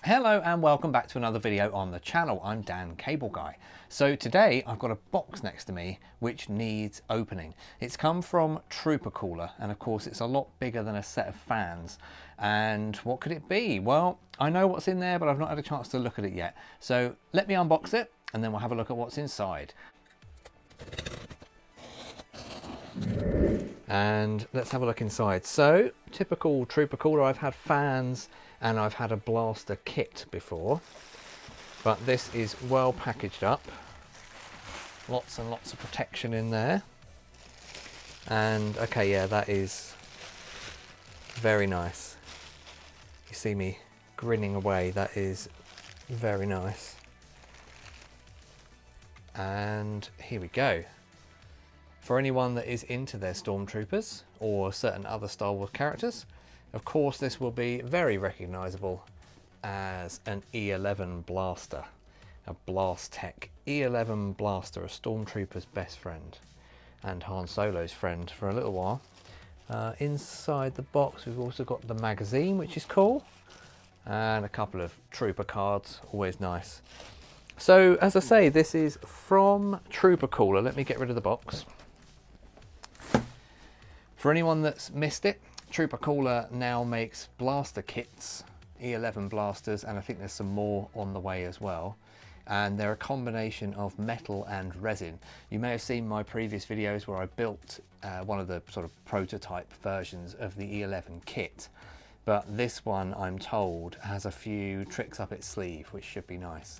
Hello and welcome back to another video on the channel. I'm Dan Cable Guy. So today I've got a box next to me which needs opening. It's come from TroopaCoola and of course it's a lot bigger than a set of fans. And what could it be? Well, I know what's in there, but I've not had a chance to look at it yet. So let me unbox it and then we'll have a look at what's inside. And let's have a look inside. So typical TroopaCoola, I've had fans and I've had a blaster kit before, but this is well packaged up. Lots and lots of protection in there. And okay, yeah, that is very nice. You see me grinning away, that is very nice. And here we go. For anyone that is into their Stormtroopers or certain other Star Wars characters, of course this will be very recognisable as an E-11 blaster, a Blast Tech E-11 blaster, a Stormtrooper's best friend and Han Solo's friend for a little while. Inside the box we've also got the magazine, which is cool, and a couple of Trooper cards, always nice. So as I say, this is from TroopaCoola. Let me get rid of the box. For anyone that's missed it, TroopaCoola now makes blaster kits, E-11 blasters, and I think there's some more on the way as well. And they're a combination of metal and resin. You may have seen my previous videos where I built one of the sort of prototype versions of the E-11 kit. But this one, I'm told, has a few tricks up its sleeve, which should be nice.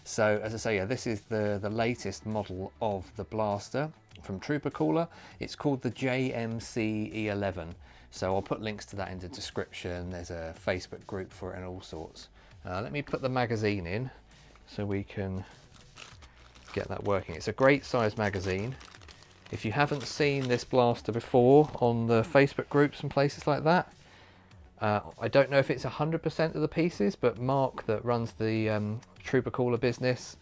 So as I say, yeah, this is the latest model of the blaster from TroopaCoola. It's called the JMC E-11. So I'll put links to that in the description. There's a Facebook group for it and all sorts. Let me put the magazine in so we can get that working. It's a great size magazine. If you haven't seen this blaster before on the Facebook groups and places like that, I don't know if it's 100% of the pieces, but Mark that runs the TroopaCoola business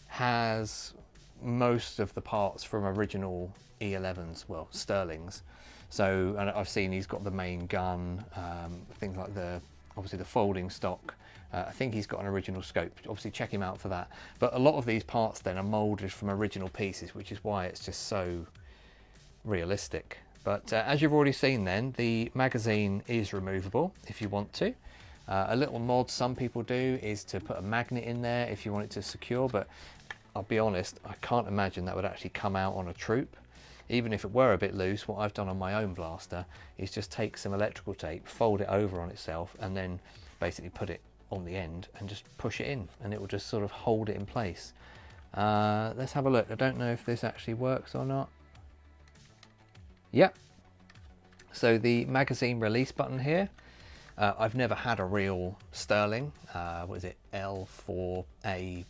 has most of the parts from original E-11s, well, Sterlings. So, and I've seen he's got the main gun, things like obviously the folding stock. I think he's got an original scope. Obviously check him out for that. But a lot of these parts then are molded from original pieces, which is why it's just so realistic. But as you've already seen then, the magazine is removable if you want to. A little mod some people do is to put a magnet in there if you want it to secure, but I'll be honest, I can't imagine that would actually come out on a troop. Even if it were a bit loose, what I've done on my own blaster is just take some electrical tape, fold it over on itself, and then basically put it on the end and just push it in, and it will just sort of hold it in place. Let's have a look. I don't know if this actually works or not. Yep. So the magazine release button here. I've never had a real Sterling. What is it? L4A1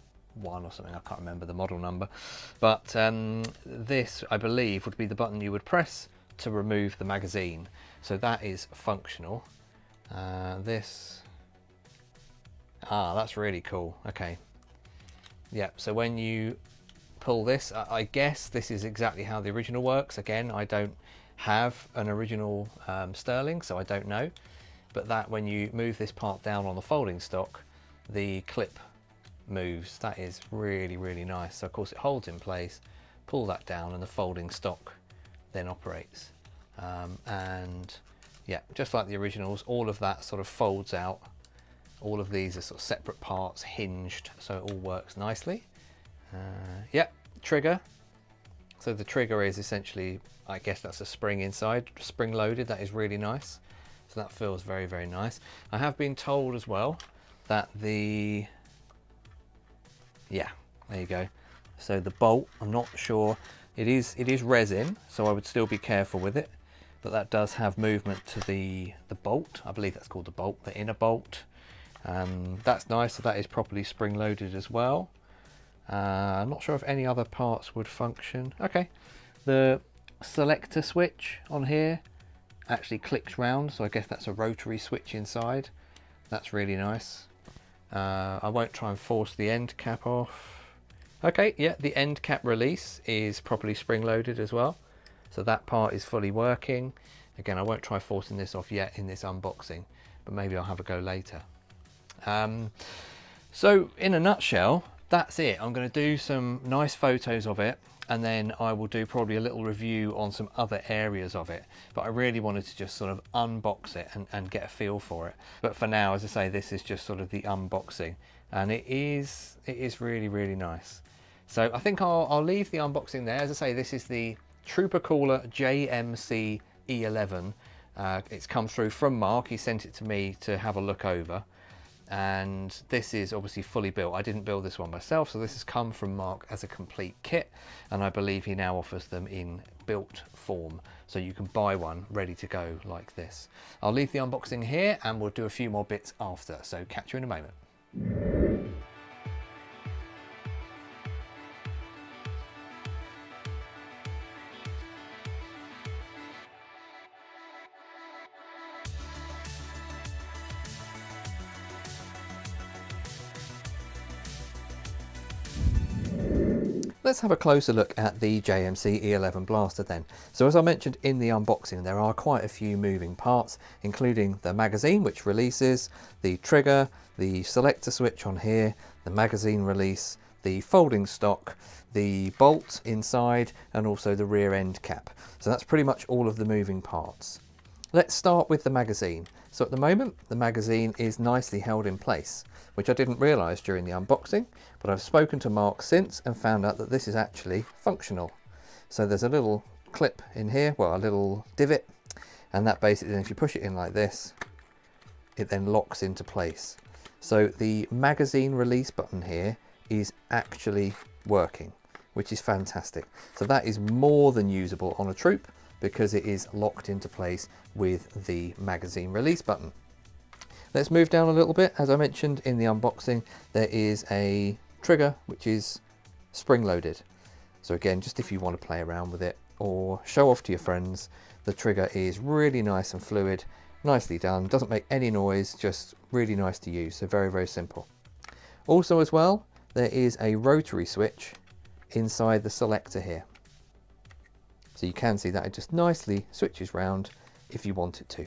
or something, I can't remember the model number, but this I believe would be the button you would press to remove the magazine, so that is functional. That's really cool. Okay, yeah, so when you pull this, I guess this is exactly how the original works. Again, I don't have an original Sterling, so I don't know, but that when you move this part down on the folding stock, the clip moves. That is really, really nice. So of course it holds in place, pull that down and the folding stock then operates. And yeah, just like the originals, all of that sort of folds out. All of these are sort of separate parts, hinged, so it all works nicely. Yeah, trigger. So the trigger is essentially, I guess that's a spring inside, spring loaded. That is really nice. So that feels very, very nice. I have been told as well that yeah, there you go. So the bolt, I'm not sure, it is resin, so I would still be careful with it, but that does have movement to the bolt. I believe that's called the bolt, the inner bolt. That's nice, so that is properly spring loaded as well. I'm not sure if any other parts would function. Okay, the selector switch on here actually clicks round, so I guess that's a rotary switch inside. That's really nice. I won't try and force the end cap off. Okay, yeah, the end cap release is properly spring loaded as well, so that part is fully working. Again, I won't try forcing this off yet in this unboxing, but maybe I'll have a go later. So in a nutshell, that's it. I'm going to do some nice photos of it, and then I will do probably a little review on some other areas of it. But I really wanted to just sort of unbox it and get a feel for it. But for now, as I say, this is just sort of the unboxing, and it is really, really nice. So I think I'll leave the unboxing there. As I say, this is the TroopaCoola JMC E-11. It's come through from Mark. He sent it to me to have a look over. And this is obviously fully built. I didn't build this one myself, so this has come from Mark as a complete kit, and I believe he now offers them in built form, so you can buy one ready to go like this. I'll leave the unboxing here and we'll do a few more bits after, so catch you in a moment. Let's have a closer look at the JMC E-11 blaster then. So as I mentioned in the unboxing, there are quite a few moving parts, including the magazine which releases, the trigger, the selector switch on here, the magazine release, the folding stock, the bolt inside, and also the rear end cap. So that's pretty much all of the moving parts. Let's start with the magazine. So at the moment, the magazine is nicely held in place, which I didn't realise during the unboxing, but I've spoken to Mark since and found out that this is actually functional. So there's a little clip in here, well, a little divot, and that basically, if you push it in like this, it then locks into place. So the magazine release button here is actually working, which is fantastic. So that is more than usable on a troop, because it is locked into place with the magazine release button. Let's move down a little bit. As I mentioned in the unboxing, there is a trigger which is spring loaded. So again, just if you want to play around with it or show off to your friends, the trigger is really nice and fluid, nicely done, doesn't make any noise, just really nice to use, so very, very simple. Also as well, there is a rotary switch inside the selector here. So you can see that it just nicely switches round if you want it to.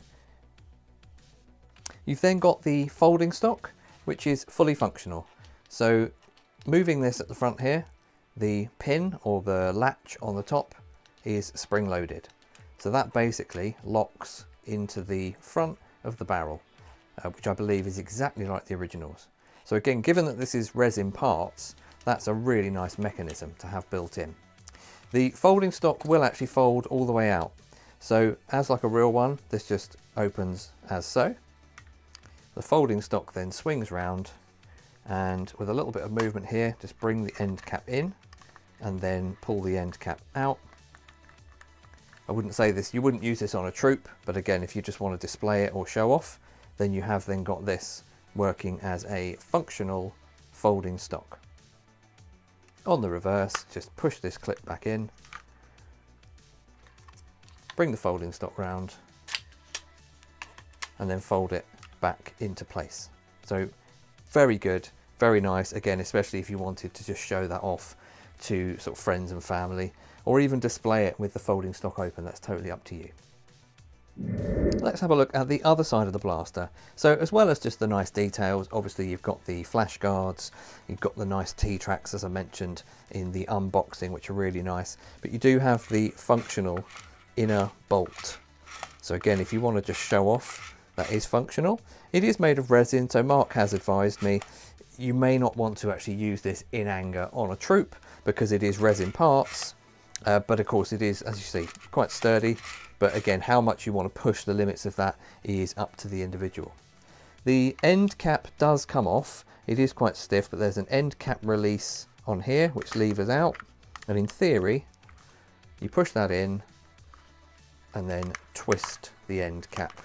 You've then got the folding stock, which is fully functional. So moving this at the front here, the pin or the latch on the top is spring loaded. So that basically locks into the front of the barrel, which I believe is exactly like the originals. So again, given that this is resin parts, that's a really nice mechanism to have built in. The folding stock will actually fold all the way out. So as like a real one, this just opens as so. The folding stock then swings round, and with a little bit of movement here, just bring the end cap in and then pull the end cap out. I wouldn't say this, you wouldn't use this on a troop, but again, if you just want to display it or show off, then you have then got this working as a functional folding stock. On the reverse, just push this clip back in, bring the folding stock round, and then fold it back into place. So very good, very nice, again, especially if you wanted to just show that off to sort of friends and family, or even display it with the folding stock open. That's totally up to you. Let's have a look at the other side of the blaster. So as well as just the nice details, obviously you've got the flash guards, you've got the nice T-tracks as I mentioned in the unboxing, which are really nice, but you do have the functional inner bolt. So again, if you want to just show off, that is functional. It is made of resin, so Mark has advised me you may not want to actually use this in anger on a troop because it is resin parts, but of course it is, as you see, quite sturdy. But again, how much you want to push the limits of that is up to the individual. The end cap does come off. It is quite stiff, but there's an end cap release on here which levers out, and in theory you push that in and then twist the end cap.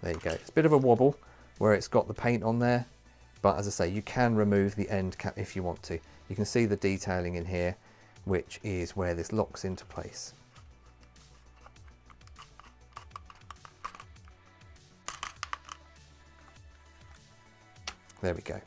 There you go. It's a bit of a wobble where it's got the paint on there, but as I say, you can remove the end cap if you want to. You can see the detailing in here, which is where this locks into place. There we go.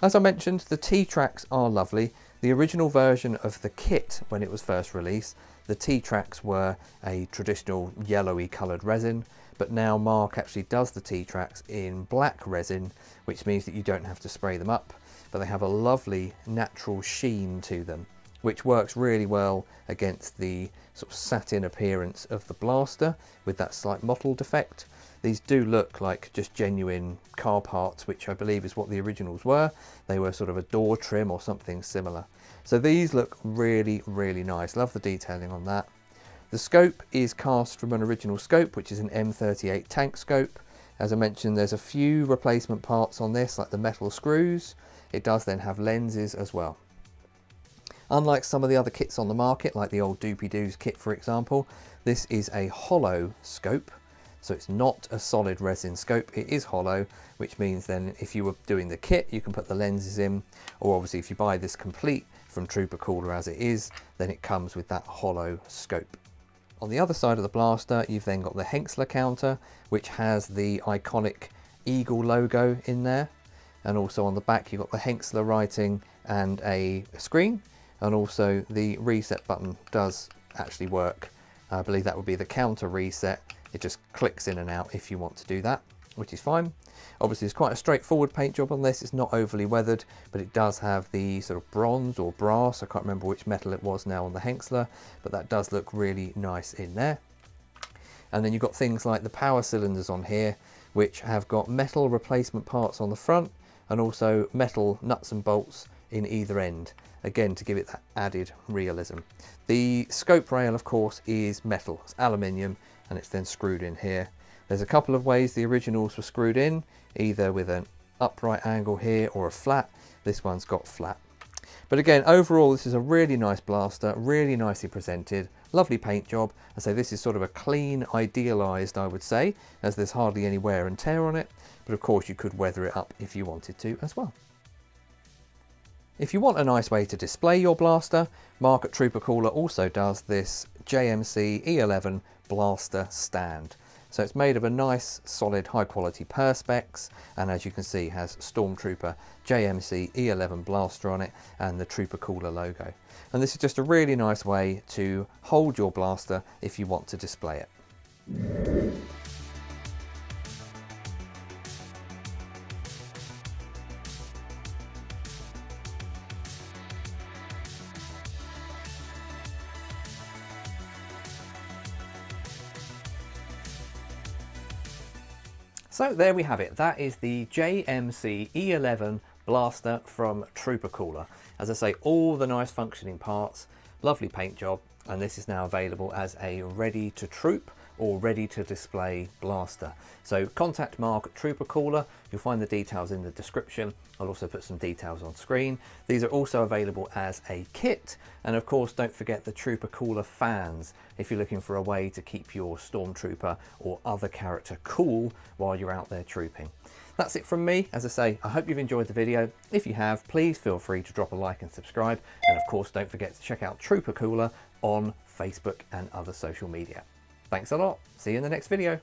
As I mentioned, the T-tracks are lovely. The original version of the kit, when it was first released, the T-tracks were a traditional yellowy coloured resin, but now Mark actually does the T-tracks in black resin, which means that you don't have to spray them up, but they have a lovely natural sheen to them, which works really well against the sort of satin appearance of the blaster with that slight mottled effect. These do look like just genuine car parts, which I believe is what the originals were. They were sort of a door trim or something similar. So these look really, really nice. Love the detailing on that. The scope is cast from an original scope, which is an M38 tank scope. As I mentioned, there's a few replacement parts on this, like the metal screws. It does then have lenses as well. Unlike some of the other kits on the market, like the old Doopy-Doos kit, for example, this is a hollow scope. So it's not a solid resin scope, it is hollow, which means then if you were doing the kit, you can put the lenses in, or obviously if you buy this complete from TroopaCoola as it is, then it comes with that hollow scope. On the other side of the blaster, you've then got the Henxler counter, which has the iconic eagle logo in there. And also on the back, you've got the Henxler writing and a screen. And also the reset button does actually work. I believe that would be the counter reset. It just clicks in and out if you want to do that, which is fine. Obviously, it's quite a straightforward paint job on this. It's not overly weathered, but it does have the sort of bronze or brass. I can't remember which metal it was now on the Henxler, but that does look really nice in there. And then you've got things like the power cylinders on here, which have got metal replacement parts on the front and also metal nuts and bolts in either end, again to give it that added realism. The scope rail, of course, is metal. It's aluminium, and it's then screwed in here. There's a couple of ways the originals were screwed in, either with an upright angle here or a flat. This one's got flat. But again, overall, this is a really nice blaster, really nicely presented, lovely paint job. I say this is sort of a clean, idealized, I would say, as there's hardly any wear and tear on it. But of course, you could weather it up if you wanted to as well. If you want a nice way to display your blaster, Mark at TroopaCoola also does this JMC E-11 blaster stand. So it's made of a nice, solid, high quality perspex, and as you can see has Stormtrooper JMC E-11 blaster on it and the TroopaCoola logo. And this is just a really nice way to hold your blaster if you want to display it. So there we have it. That is the JMC E-11 blaster from TroopaCoola. As I say, all the nice functioning parts, lovely paint job, and this is now available as a ready to troop or ready to display blaster. So contact Mark at TroopaCoola. You'll find the details in the description. I'll also put some details on screen. These are also available as a kit. And of course, don't forget the TroopaCoola fans if you're looking for a way to keep your Stormtrooper or other character cool while you're out there trooping. That's it from me. As I say, I hope you've enjoyed the video. If you have, please feel free to drop a like and subscribe. And of course, don't forget to check out TroopaCoola on Facebook and other social media. Thanks a lot. See you in the next video.